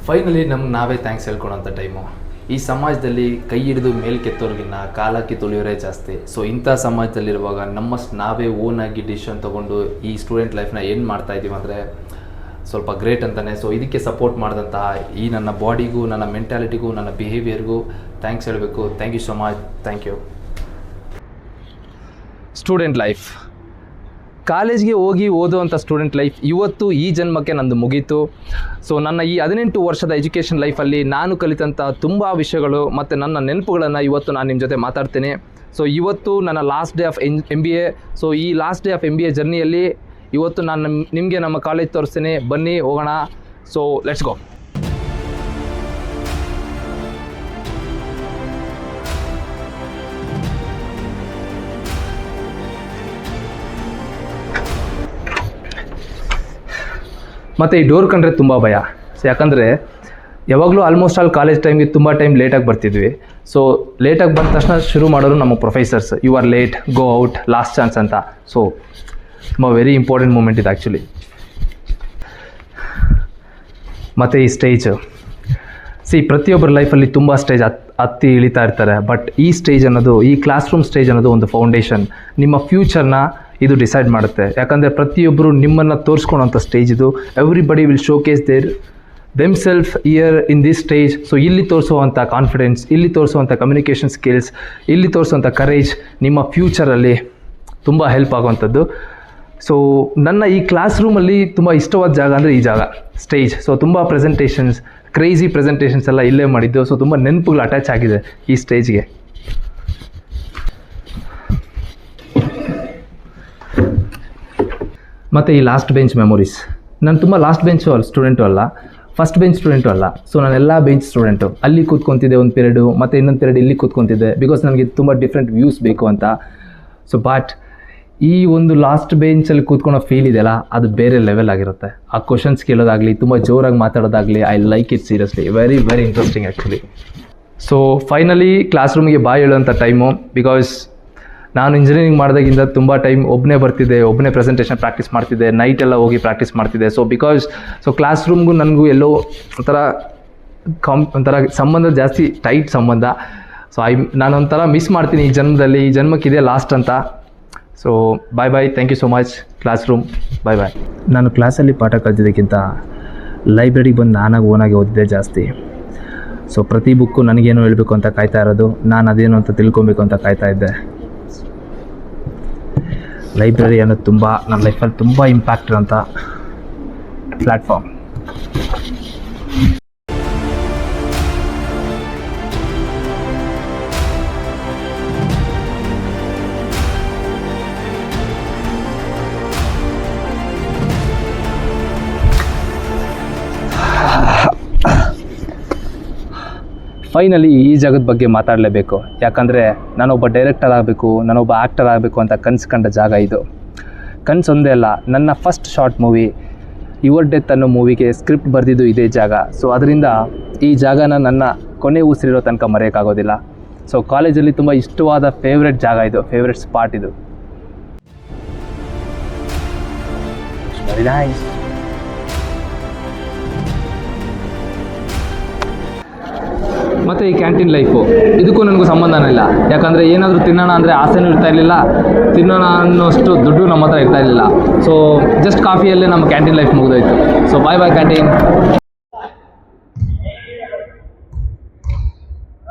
Finally ನಮ್ಗೆ ನಾವೇ thanks ಹೇಳ್ಕೊಳೋಂಥ time. ಈ ಸಮಾಜದಲ್ಲಿ ಕೈ ಹಿಡಿದು ಮೇಲೆ ಕೆತ್ತೋರ್ಗಿನ್ನ ಕಾಲಕ್ಕೆ ತುಳಿಯೋರೇ ಜಾಸ್ತಿ. ಸೊ ಇಂಥ ಸಮಾಜದಲ್ಲಿರುವಾಗ ನಮ್ಮಷ್ಟು ನಾವೇ ಓನಾಗಿ ಡಿಸಿಷನ್ ತೊಗೊಂಡು ಈ ಸ್ಟೂಡೆಂಟ್ ಲೈಫ್ನ ಏನು ಮಾಡ್ತಾಯಿದ್ದೀವಿ ಅಂದರೆ ಸ್ವಲ್ಪ ಗ್ರೇಟ್ ಅಂತಲೇ. ಸೊ ಇದಕ್ಕೆ ಸಪೋರ್ಟ್ ಮಾಡಿದಂತಹ ಈ ನನ್ನ ಬಾಡಿಗೂ, ನನ್ನ ಮೆಂಟ್ಯಾಲಿಟಿಗೂ, ನನ್ನ ಬಿಹೇವಿಯರ್ಗೂ ಥ್ಯಾಂಕ್ಸ್ ಹೇಳಬೇಕು. Thank you so much. Thank you. Student life, ಕಾಲೇಜ್ಗೆ ಹೋಗಿ ಓದುವಂಥ ಸ್ಟೂಡೆಂಟ್ ಲೈಫ್ ಇವತ್ತು ಈ ಜನ್ಮಕ್ಕೆ ನಂದು ಮುಗೀತು. ಸೊ ನನ್ನ ಈ 18 ವರ್ಷದ ಎಜುಕೇಷನ್ ಲೈಫಲ್ಲಿ ನಾನು ಕಲಿತಂಥ ತುಂಬ ವಿಷಯಗಳು ಮತ್ತು ನನ್ನ ನೆನಪುಗಳನ್ನು ಇವತ್ತು ನಾನು ನಿಮ್ಮ ಜೊತೆ ಮಾತಾಡ್ತೀನಿ. ಸೊ ಇವತ್ತು ನನ್ನ last day of MBA. So ಈ ಲಾಸ್ಟ್ ಡೇ ಆಫ್ MBA ಜರ್ನಿಯಲ್ಲಿ ಇವತ್ತು ನಾನು ನಿಮಗೆ ನಮ್ಮ ಕಾಲೇಜ್ ತೋರಿಸ್ತೀನಿ. ಬನ್ನಿ ಹೋಗೋಣ. So let's go. ಮತ್ತು ಈ ಡೋರ್ ಕಂಡ್ರೆ ತುಂಬ ಭಯ. ಸೊ ಯಾಕಂದರೆ ಯಾವಾಗಲೂ ಆಲ್ಮೋಸ್ಟ್ ಆಲ್ ಕಾಲೇಜ್ ಟೈಮ್ಗೆ ತುಂಬ ಟೈಮ್ ಲೇಟಾಗಿ ಬರ್ತಿದ್ವಿ. ಸೊ ಲೇಟಾಗಿ ಬಂದ ತಕ್ಷಣ ಶುರು ಮಾಡೋರು ನಮ್ಮ professors, you are late, go out, last chance ಅಂತ. ಸೊ ತುಂಬ ವೆರಿ ಇಂಪಾರ್ಟೆಂಟ್ ಮೂಮೆಂಟ್ ಇದು ಆ್ಯಕ್ಚುಲಿ. ಮತ್ತು ಈ ಸ್ಟೇಜು, ಪ್ರತಿಯೊಬ್ಬರ ಲೈಫಲ್ಲಿ ತುಂಬ ಸ್ಟೇಜ್ ಹತ್ತಿ ಇಳಿತಾ ಇರ್ತಾರೆ. ಬಟ್ ಈ ಸ್ಟೇಜ್ ಅನ್ನೋದು, ಈ ಕ್ಲಾಸ್ ರೂಮ್ ಸ್ಟೇಜ್ ಅನ್ನೋದು ಒಂದು ಫೌಂಡೇಶನ್. ನಿಮ್ಮ ಫ್ಯೂಚರ್ನ ಇದು ಡಿಸೈಡ್ ಮಾಡುತ್ತೆ. ಯಾಕಂದರೆ ಪ್ರತಿಯೊಬ್ಬರು ನಿಮ್ಮನ್ನು ತೋರಿಸ್ಕೊಳೋಂಥ ಸ್ಟೇಜ್ ಇದು. Everybody will showcase themself year in this stage. So ಇಲ್ಲಿ ತೋರಿಸುವಂಥ ಕಾನ್ಫಿಡೆನ್ಸ್, ಇಲ್ಲಿ ತೋರಿಸುವಂಥ ಕಮ್ಯುನಿಕೇಷನ್ ಸ್ಕಿಲ್ಸ್, ಇಲ್ಲಿ ತೋರಿಸುವಂಥ ಕರೇಜ್ ನಿಮ್ಮ ಫ್ಯೂಚರಲ್ಲಿ ತುಂಬ ಹೆಲ್ಪ್ ಆಗುವಂಥದ್ದು. ಸೊ ನನ್ನ ಈ ಕ್ಲಾಸ್ ರೂಮಲ್ಲಿ ತುಂಬ ಇಷ್ಟವಾದ ಜಾಗ ಅಂದರೆ ಈ ಜಾಗ, ಸ್ಟೇಜ್. ಸೊ ತುಂಬ ಪ್ರೆಸೆಂಟೇಷನ್ಸ್, ಕ್ರೇಜಿ ಪ್ರೆಸೆಂಟೇಷನ್ಸ್ ಎಲ್ಲ ಇಲ್ಲೇ ಮಾಡಿದ್ದು. ಸೊ ತುಂಬ ನೆನಪುಗಳು ಅಟ್ಯಾಚ್ ಆಗಿದೆ ಈ ಸ್ಟೇಜ್ಗೆ. ಮತ್ತು ಈ ಲಾಸ್ಟ್ ಬೆಂಚ್ ಮೆಮೊರೀಸ್. ನಾನು ತುಂಬ ಲಾಸ್ಟ್ ಬೆಂಚು ಸ್ಟೂಡೆಂಟು ಅಲ್ಲ, ಫಸ್ಟ್ ಬೆಂಚ್ ಸ್ಟೂಡೆಂಟು ಅಲ್ಲ. ಸೊ ನಾನೆಲ್ಲ ಬೆಂಚ್ ಸ್ಟೂಡೆಂಟು. ಅಲ್ಲಿ ಕೂತ್ಕೊತಿದ್ದೆ ಒಂದು ಪೀರಿಯಡು, ಮತ್ತು ಇನ್ನೊಂದು ಪೀರಿಯಡ್ ಇಲ್ಲಿ ಕೂತ್ಕೊತಿದ್ದೆ. ಬಿಕಾಸ್ ನನಗೆ ತುಂಬ ಡಿಫ್ರೆಂಟ್ ವ್ಯೂಸ್ ಬೇಕು ಅಂತ. ಸೊ ಬಟ್ ಈ ಒಂದು ಲಾಸ್ಟ್ ಬೆಂಚಲ್ಲಿ ಕೂತ್ಕೊಳ್ಳೋ ಫೀಲ್ ಇದೆಯಲ್ಲ, ಅದು ಬೇರೆ ಲೆವೆಲ್ ಆಗಿರುತ್ತೆ. ಆ ಕ್ವಶನ್ಸ್ ಕೇಳೋದಾಗಲಿ, ತುಂಬ ಜೋರಾಗಿ ಮಾತಾಡೋದಾಗಲಿ, I like it seriously. Very very interesting actually. So finally class ರೂಮಿಗೆ ಬಾಯ್ ಹೇಳುವಂಥ ಟೈಮು. ಬಿಕಾಸ್ ನಾನು ಇಂಜಿನಿಯರಿಂಗ್ ಮಾಡಿದಾಗಿಂದ ತುಂಬ ಟೈಮ್ ಒಬ್ಬನೇ ಬರ್ತಿದ್ದೆ, ಒಬ್ಬನೇ ಪ್ರೆಸೆಂಟೇಷನ್ ಪ್ರಾಕ್ಟೀಸ್ ಮಾಡ್ತಿದ್ದೆ, ನೈಟೆಲ್ಲ ಹೋಗಿ ಪ್ರಾಕ್ಟೀಸ್ ಮಾಡ್ತಿದ್ದೆ. ಸೊ ಕ್ಲಾಸ್ ರೂಮ್ಗೂ ನನಗೂ ಎಲ್ಲೋ ಒಂಥರ ಸಂಬಂಧ ಜಾಸ್ತಿ, ಟೈಟ್ ಸಂಬಂಧ. ಸೊ ನಾನೊಂಥರ ಮಿಸ್ ಮಾಡ್ತೀನಿ ಈ ಜನ್ಮದಲ್ಲಿ. ಈ ಜನ್ಮಕ್ಕಿದೆ ಲಾಸ್ಟ್ ಅಂತ. So bye bye. Thank you so much class room. Bye bye. ನಾನು ಕ್ಲಾಸಲ್ಲಿ ಪಾಠ ಕಲಿತಿದ್ದಕ್ಕಿಂತ ಲೈಬ್ರರಿಗೆ ಬಂದು ನಾನಾಗಿ ಓನಾಗಿ ಓದಿದ್ದೆ ಜಾಸ್ತಿ. ಸೊ ಪ್ರತಿ ಬುಕ್ಕು ನನಗೇನು ಹೇಳಬೇಕು ಅಂತ ಕಾಯ್ತಾ ಇರೋದು, ನಾನು ಅದೇನು ಅಂತ ತಿಳ್ಕೊಬೇಕು ಅಂತ ಕಾಯ್ತಾ ಇದ್ದೆ. ಲೈಬ್ರರಿ ಅನ್ನೋದು ತುಂಬ ನನ್ನ ಲೈಫಲ್ಲಿ ತುಂಬ ಇಂಪ್ಯಾಕ್ಟ್ ಇರೋಂಥ ಪ್ಲ್ಯಾಟ್ಫಾರ್ಮ್. ಫೈನಲಿ ಈ ಜಾಗದ ಬಗ್ಗೆ ಮಾತಾಡಲೇಬೇಕು. ಯಾಕಂದರೆ ನಾನೊಬ್ಬ ಡೈರೆಕ್ಟರ್ ಆಗಬೇಕು, ನಾನೊಬ್ಬ ಆ್ಯಕ್ಟರ್ ಆಗಬೇಕು ಅಂತ ಕನಸು ಕಂಡ ಜಾಗ ಇದು. ಕನಸು ಒಂದೇ ಅಲ್ಲ, ನನ್ನ first short movie your death ಅನ್ನೋ ಮೂವಿಗೆ ಸ್ಕ್ರಿಪ್ಟ್ ಬರೆದಿದ್ದು ಇದೇ ಜಾಗ. ಸೊ ಅದರಿಂದ ಈ ಜಾಗನ ನನ್ನ ಕೊನೆ ಉಸಿರಿರೋ ತನಕ ಮರೆಯೋಕ್ಕಾಗೋದಿಲ್ಲ. ಸೊ ಕಾಲೇಜಲ್ಲಿ ತುಂಬ ಇಷ್ಟವಾದ ಫೇವ್ರೆಟ್ ಜಾಗ ಇದು, ಫೇವ್ರೆಟ್ ಸ್ಪಾಟ್ ಇದು. Very nice. ಮತ್ತು ಈ ಕ್ಯಾಂಟೀನ್ ಲೈಫು, ಇದಕ್ಕೂ ನನಗೂ ಸಂಬಂಧನೇ ಇಲ್ಲ. ಯಾಕಂದರೆ ಏನಾದರೂ ತಿನ್ನೋಣ ಅಂದರೆ ಆಸೆನೂ ಇರ್ತಾ ಇರಲಿಲ್ಲ, ತಿನ್ನೋಣ ಅನ್ನೋಷ್ಟು ದುಡ್ಡು ನಮ್ಮ ಹತ್ರ ಇರ್ತಾ ಇರಲಿಲ್ಲ. ಸೊ ಜಸ್ಟ್ ಕಾಫಿಯಲ್ಲೇ ನಮ್ಮ ಕ್ಯಾಂಟೀನ್ ಲೈಫ್ ಮುಗಿದೋಯ್ತು. ಸೊ ಬಾಯ್ ಬಾಯ್ ಕ್ಯಾಂಟೀನ್.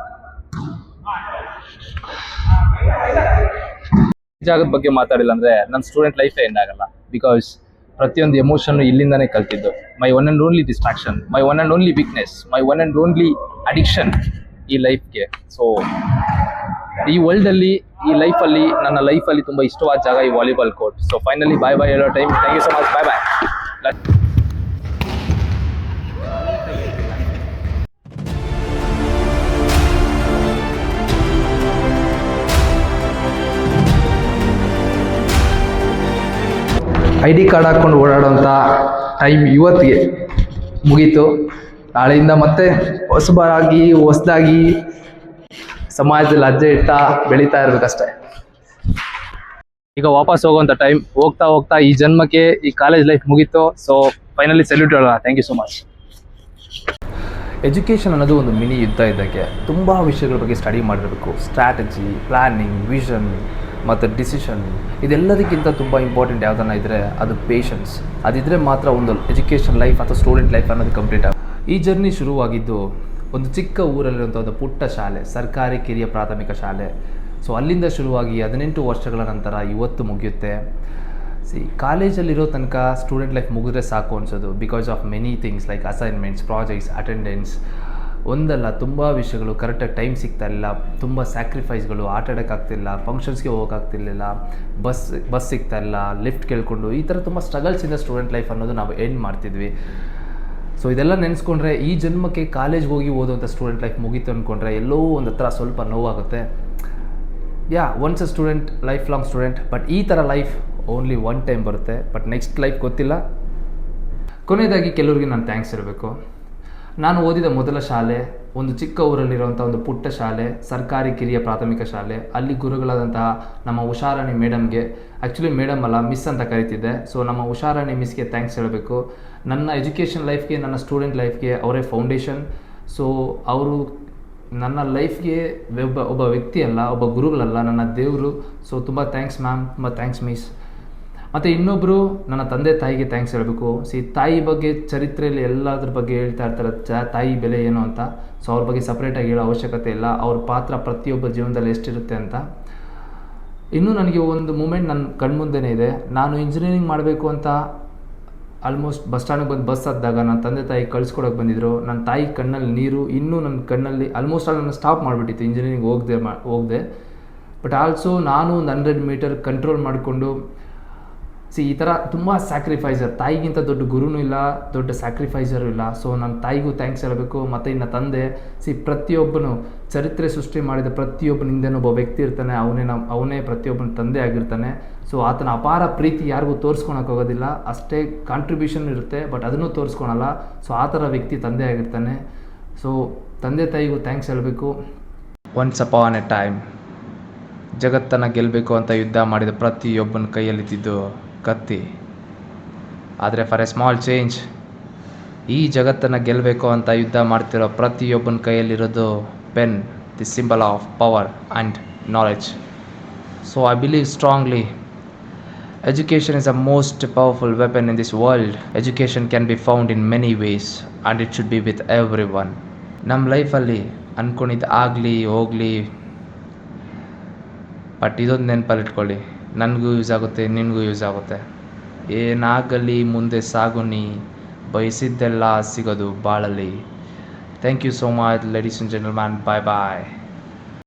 ಈ ಜಾಗದ ಬಗ್ಗೆ ಮಾತಾಡಿಲ್ಲ ಅಂದರೆ ನನ್ನ ಸ್ಟೂಡೆಂಟ್ ಲೈಫೇ ಎಂಡ್ ಆಗಲ್ಲ. ಬಿಕಾಸ್ ಪ್ರತಿಯೊಂದು ಎಮೋಷನ್ನು ಇಲ್ಲಿಂದನೇ ಕಲ್ತಿದ್ದು. My one and only distraction, my one and only weakness, my one and only addiction ಈ ಲೈಫ್ಗೆ. ಸೊ ಈ ವರ್ಲ್ಡಲ್ಲಿ, ಈ ಲೈಫಲ್ಲಿ, ನನ್ನ ಲೈಫಲ್ಲಿ ತುಂಬ ಇಷ್ಟವಾದ ಜಾಗ ಈ volleyball court. So finally bye bye ಹೇಳೋ time. Thank you so much. Bye bye. ID card ಹಾಕ್ಕೊಂಡು ಓಡಾಡೋಂಥ ಟೈಮ್ ಇವತ್ತಿಗೆ ಮುಗೀತು. ನಾಳೆಯಿಂದ ಮತ್ತೆ ಹೊಸದಾಗಿ ಸಮಾಜದಲ್ಲಿ ಹೆಜ್ಜೆ ಇಡ್ತಾ ಬೆಳೀತಾ ಇರಬೇಕಷ್ಟೇ. ಈಗ ವಾಪಸ್ ಹೋಗುವಂಥ ಟೈಮ್. ಹೋಗ್ತಾ ಹೋಗ್ತಾ ಈ ಜನ್ಮಕ್ಕೆ ಈ ಕಾಲೇಜ್ ಲೈಫ್ ಮುಗೀತು. ಸೊ ಫೈನಲಿ ಸೆಲ್ಯೂಟ್ ಹೇಳೋಣ. Thank you so much. Education ಅನ್ನೋದು ಒಂದು ಮಿನಿ ಯುದ್ಧ ಇದ್ದಕ್ಕೆ ತುಂಬ ವಿಷಯಗಳ ಬಗ್ಗೆ ಸ್ಟಡಿ ಮಾಡಿರಬೇಕು. ಸ್ಟ್ರಾಟಜಿ, ಪ್ಲ್ಯಾನಿಂಗ್, ವಿಷನ್ ಮತ್ತು ಡಿಸಿಷನ್, ಇದೆಲ್ಲದಕ್ಕಿಂತ ತುಂಬ ಇಂಪಾರ್ಟೆಂಟ್ ಯಾವುದನ್ನ ಇದ್ದರೆ ಅದು ಪೇಷನ್ಸ್. ಅದಿದ್ದರೆ ಮಾತ್ರ ಒಂದು ಎಜುಕೇಷನ್ ಲೈಫ್ ಅಥವಾ ಸ್ಟೂಡೆಂಟ್ ಲೈಫ್ ಅನ್ನೋದು ಕಂಪ್ಲೀಟ್ ಆಗುತ್ತೆ. ಈ ಜರ್ನಿ ಶುರುವಾಗಿದ್ದು ಒಂದು ಚಿಕ್ಕ ಊರಲ್ಲಿರುವಂಥ ಒಂದು ಪುಟ್ಟ ಶಾಲೆ, ಸರ್ಕಾರಿ ಕಿರಿಯ ಪ್ರಾಥಮಿಕ ಶಾಲೆ. ಸೊ ಅಲ್ಲಿಂದ ಶುರುವಾಗಿ 18 ವರ್ಷಗಳ ನಂತರ ಇವತ್ತು ಮುಗಿಯುತ್ತೆ. ಕಾಲೇಜಲ್ಲಿರೋ ತನಕ ಸ್ಟೂಡೆಂಟ್ ಲೈಫ್ ಮುಗಿದ್ರೆ ಸಾಕು ಅನಿಸೋದು, because of many things like assignments, projects, attendance, ಒಂದಲ್ಲ ತುಂಬ ವಿಷಯಗಳು. ಕರೆಕ್ಟಾಗಿ ಟೈಮ್ ಸಿಗ್ತಾ ಇಲ್ಲ, ತುಂಬ ಸ್ಯಾಕ್ರಿಫೈಸ್ಗಳು, ಆಟ ಆಡೋಕ್ಕಾಗ್ತಿಲ್ಲ, ಫಂಕ್ಷನ್ಸ್ಗೆ ಹೋಗೋಕ್ಕಾಗ್ತಿರ್ಲಿಲ್ಲ, ಬಸ್ ಸಿಗ್ತಾ ಇಲ್ಲ, ಲಿಫ್ಟ್ ಕೇಳಿಕೊಂಡು, ಈ ಥರ ತುಂಬ ಸ್ಟ್ರಗಲ್ಸಿಂದ ಸ್ಟೂಡೆಂಟ್ ಲೈಫ್ ಅನ್ನೋದು ನಾವು ಎಂಡ್ ಮಾಡ್ತಿದ್ವಿ. ಸೊ ಇದೆಲ್ಲ ನೆನೆಸ್ಕೊಂಡ್ರೆ ಈ ಜನ್ಮಕ್ಕೆ ಕಾಲೇಜ್ಗೆ ಹೋಗಿ ಓದುವಂಥ ಸ್ಟೂಡೆಂಟ್ ಲೈಫ್ ಮುಗೀತು ಅಂದ್ಕೊಂಡ್ರೆ ಎಲ್ಲೋ ಒಂದು ಹತ್ರ ಸ್ವಲ್ಪ ನೋವಾಗುತ್ತೆ. Once a student, life long student. But ಈ ಥರ ಲೈಫ್ ಓನ್ಲಿ ಒನ್ ಟೈಮ್ ಬರುತ್ತೆ, ಬಟ್ ನೆಕ್ಸ್ಟ್ ಲೈಫ್ ಗೊತ್ತಿಲ್ಲ. ಕೊನೆಯದಾಗಿ ಕೆಲವರಿಗೆ ನಾನು ಥ್ಯಾಂಕ್ಸ್ ಇರಬೇಕು. ನಾನು ಓದಿದ ಮೊದಲ ಶಾಲೆ ಒಂದು ಚಿಕ್ಕ ಊರಲ್ಲಿರುವಂಥ ಒಂದು ಪುಟ್ಟ ಶಾಲೆ, ಸರ್ಕಾರಿ ಕಿರಿಯ ಪ್ರಾಥಮಿಕ ಶಾಲೆ. ಅಲ್ಲಿ ಗುರುಗಳಾದಂತಹ ನಮ್ಮ ಉಷಾರಾಣಿ ಮೇಡಮ್ಗೆ, ಆ್ಯಕ್ಚುಲಿ ಮೇಡಮ್ ಅಲ್ಲ, ಮಿಸ್ ಅಂತ ಕರೀತಿದ್ದೆ. ಸೊ ನಮ್ಮ ಉಷಾರಾಣಿ ಮಿಸ್ಗೆ ಥ್ಯಾಂಕ್ಸ್ ಹೇಳಬೇಕು. ನನ್ನ ಎಜುಕೇಷನ್ ಲೈಫ್ಗೆ, ನನ್ನ ಸ್ಟೂಡೆಂಟ್ ಲೈಫ್ಗೆ ಅವರೇ ಫೌಂಡೇಶನ್. ಸೊ ಅವರು ನನ್ನ ಲೈಫ್ಗೆ ಒಬ್ಬ ವ್ಯಕ್ತಿ ಅಲ್ಲ, ಒಬ್ಬ ಗುರುಗಳಲ್ಲ, ನನ್ನ ದೇವರು. ಸೊ ತುಂಬ ಥ್ಯಾಂಕ್ಸ್ ಮ್ಯಾಮ್, ತುಂಬ ಥ್ಯಾಂಕ್ಸ್ ಮಿಸ್. ಮತ್ತು ಇನ್ನೊಬ್ಬರು ನನ್ನ ತಂದೆ ತಾಯಿಗೆ ಥ್ಯಾಂಕ್ಸ್ ಹೇಳಬೇಕು. ತಾಯಿ ಬಗ್ಗೆ ಚರಿತ್ರೆಯಲ್ಲಿ ಎಲ್ಲದ್ರ ಬಗ್ಗೆ ಹೇಳ್ತಾ ಇರ್ತಾರೆ, ತಾಯಿ ಬೆಲೆ ಏನು ಅಂತ. ಸೊ ಅವ್ರ ಬಗ್ಗೆ ಸಪ್ರೇಟಾಗಿ ಹೇಳೋ ಅವಶ್ಯಕತೆ ಇಲ್ಲ, ಅವ್ರ ಪಾತ್ರ ಪ್ರತಿಯೊಬ್ಬ ಜೀವನದಲ್ಲಿ ಎಷ್ಟಿರುತ್ತೆ ಅಂತ. ಇನ್ನೂ ನನಗೆ ಒಂದು ಮೂಮೆಂಟ್ ನನ್ನ ಕಣ್ಮುಂದೆನೇ ಇದೆ. ನಾನು ಇಂಜಿನಿಯರಿಂಗ್ ಮಾಡಬೇಕು ಅಂತ ಆಲ್ಮೋಸ್ಟ್ ಬಸ್ ಸ್ಟ್ಯಾಂಡಿಗೆ ಬಂದು ಬಸ್ ಹತ್ತಿದಾಗ ನನ್ನ ತಂದೆ ತಾಯಿ ಕಳಿಸ್ಕೊಡೋಕೆ ಬಂದಿದ್ದರು. ನನ್ನ ತಾಯಿ ಕಣ್ಣಲ್ಲಿ ನೀರು, ಇನ್ನೂ ನನ್ನ ಕಣ್ಣಲ್ಲಿ ಆಲ್ಮೋಸ್ಟ್ ನನ್ನ ಸ್ಟಾಪ್ ಮಾಡಿಬಿಟ್ಟಿತ್ತು, ಇಂಜಿನಿಯರಿಂಗ್ ಹೋಗದೆ. ಬಟ್ ಆಲ್ಸೋ ನಾನು ಒಂದು 100 ಮೀಟರ್ ಕಂಟ್ರೋಲ್ ಮಾಡಿಕೊಂಡು ಈ ಥರ ತುಂಬ ಸ್ಯಾಕ್ರಿಫೈಸರ್, ತಾಯಿಗಿಂತ ದೊಡ್ಡ ಗುರುನೂ ಇಲ್ಲ, ದೊಡ್ಡ ಸ್ಯಾಕ್ರಿಫೈಸರು ಇಲ್ಲ. ಸೊ ನನ್ನ ತಾಯಿಗೂ ಥ್ಯಾಂಕ್ಸ್ ಹೇಳಬೇಕು. ಮತ್ತು ಇನ್ನು ತಂದೆ, ಪ್ರತಿಯೊಬ್ಬನು ಚರಿತ್ರೆ ಸೃಷ್ಟಿ ಮಾಡಿದ ಪ್ರತಿಯೊಬ್ಬನಿಂದನೂ ಒಬ್ಬ ವ್ಯಕ್ತಿ ಇರ್ತಾನೆ, ಅವನೇ ಪ್ರತಿಯೊಬ್ಬನ ತಂದೆ ಆಗಿರ್ತಾನೆ. ಸೊ ಆತನ ಅಪಾರ ಪ್ರೀತಿ ಯಾರಿಗೂ ತೋರಿಸ್ಕೊಳಕ್ಕೋಗೋದಿಲ್ಲ, ಅಷ್ಟೇ ಕಾಂಟ್ರಿಬ್ಯೂಷನ್ ಇರುತ್ತೆ, ಬಟ್ ಅದನ್ನು ತೋರಿಸ್ಕೊಳಲ್ಲ. ಸೊ ಆ ಥರ ವ್ಯಕ್ತಿ ತಂದೆ ಆಗಿರ್ತಾನೆ. ಸೊ ತಂದೆ ತಾಯಿಗೂ ಥ್ಯಾಂಕ್ಸ್ ಹೇಳಬೇಕು. ಒನ್ಸ್ ಅಪಾನ್ ಎ ಟೈಮ್ ಜಗತ್ತನ್ನು ಗೆಲ್ಲಬೇಕು ಅಂತ ಯುದ್ಧ ಮಾಡಿದ ಪ್ರತಿಯೊಬ್ಬನ ಕೈಯಲ್ಲಿದ್ದಿದ್ದು ಕತ್ತಿ. ಆದರೆ ಫಾರ್ ಎ ಸ್ಮಾಲ್ ಚೇಂಜ್, ಈ ಜಗತ್ತನ್ನು ಗೆಲ್ಲಬೇಕು ಅಂತ ಯುದ್ಧ ಮಾಡ್ತಿರೋ ಪ್ರತಿಯೊಬ್ಬನ ಕೈಯಲ್ಲಿರೋದು pen, the symbol of power and knowledge. So I believe strongly education is the most powerful weapon in this world. Education can be found in many ways and it should be with everyone. ನಮ್ಮ ಲೈಫಲ್ಲಿ ಅಂದ್ಕೊಂಡಿದ್ದು ಆಗಲಿ ಹೋಗಲಿ, but ಇದೊಂದು ನೆನಪಲ್ಲಿಟ್ಕೊಳ್ಳಿ, ನನಗೂ use ಆಗುತ್ತೆ, ನಿನಗೂ use ಆಗುತ್ತೆ. ಏನಾಗಲಿ ಮುಂದೆ ಸಾಗು ನೀ, ಬಯಸಿದ್ದೆಲ್ಲ ಸಿಗೋದು ಬಾಳಲ್ಲಿ. Thank you so much ladies and gentleman. Bye bye.